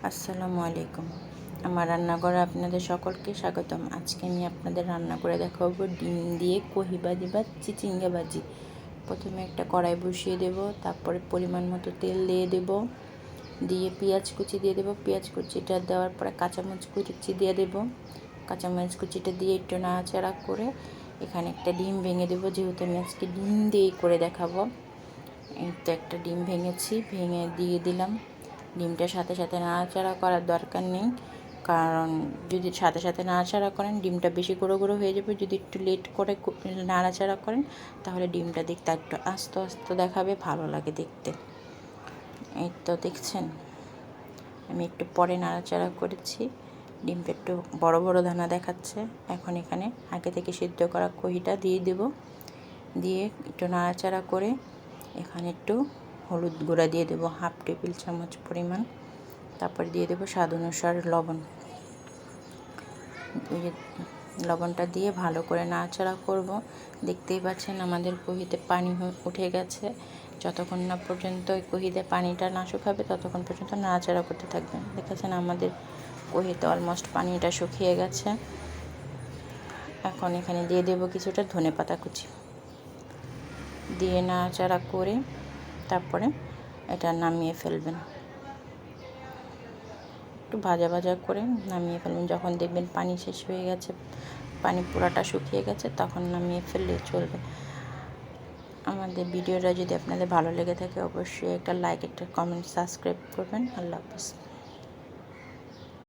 আসসালামু আলাইকুম। আমার রান্নাঘরে আপনাদের সকলকে স্বাগতম। আজকে আমি আপনাদের রান্না করে দেখাবো ডিম দিয়ে কহি ভাজি বা চিচিঙ্গা ভাজি। প্রথমে একটা কড়াই বসিয়ে দেব, তারপরে পরিমাণ মতো তেল দিয়ে দেব, দিয়ে পেঁয়াজ কুচি দিয়ে দেব। পেঁয়াজ কুচিটা দেওয়ার পরে কাঁচামরিচ কুচি দিয়ে দেব। কাঁচামরিচ কুচিটা দিয়ে একটু নাড়াচাড়া করে এখানে একটা ডিম ভেঙে দেবো, যেহেতু আমি আজকে ডিম দিয়েই করে দেখাবো। এই তো একটা ডিম ভেঙে দিয়ে দিলাম। ডিমটার সাথে সাথে নাড়াচাড়া করার দরকার নেই, কারণ যদি সাথে সাথে নাড়াচাড়া করেন ডিমটা বেশি গুঁড়ো গুঁড়ো হয়ে যাবে। যদি একটু লেট করে নাড়াচাড়া করেন তাহলে ডিমটা দেখতে একটু আস্তে আস্তে দেখাবে, ভালো লাগে দেখতে। এই তো দেখছেন, আমি একটু পরে নাড়াচাড়া করেছি, ডিমটা একটু বড় বড় দানা দেখাচ্ছে। এখন এখানে আগে থেকে সিদ্ধ করা কহিটা দিয়ে দেব, দিয়ে একটু নাড়াচাড়া করে এখানে একটু হলুদ গুঁড়া দিয়ে দেবো, 1/2 টেবিল চামচ পরিমাণ। তারপরে দিয়ে দেবো স্বাদ অনুসার লবণ। লবণটা দিয়ে ভালো করে নাড়াচাড়া করব। দেখতেই পাচ্ছেন আমাদের কহিতে পানি উঠে গেছে। যতক্ষণ না পর্যন্ত ওই কহিতে পানিটা না শুকাবে ততক্ষণ পর্যন্ত নাড়াচাড়া করতে থাকবেন। দেখেছেন আমাদের কহিতে অলমোস্ট পানিটা শুকিয়ে গেছে। এখন এখানে দিয়ে দেব কিছুটা ধনেপাতা কুচি, দিয়ে নাড়াচাড়া করে তারপরে এটা নামিয়ে ফেলবেন। একটু ভাজা ভাজা করে নামিয়ে ফেলবেন। যখন দেখবেন পানি শেষ হয়ে গেছে, পানি পুরাটা শুকিয়ে গেছে, তখন নামিয়ে ফেললে চলবে। আমাদের ভিডিওটা যদি আপনাদের ভালো লেগে থাকে অবশ্যই একটা লাইক, একটা কমেন্ট, সাবস্ক্রাইব করবেন। আল্লাহ হাফেজ।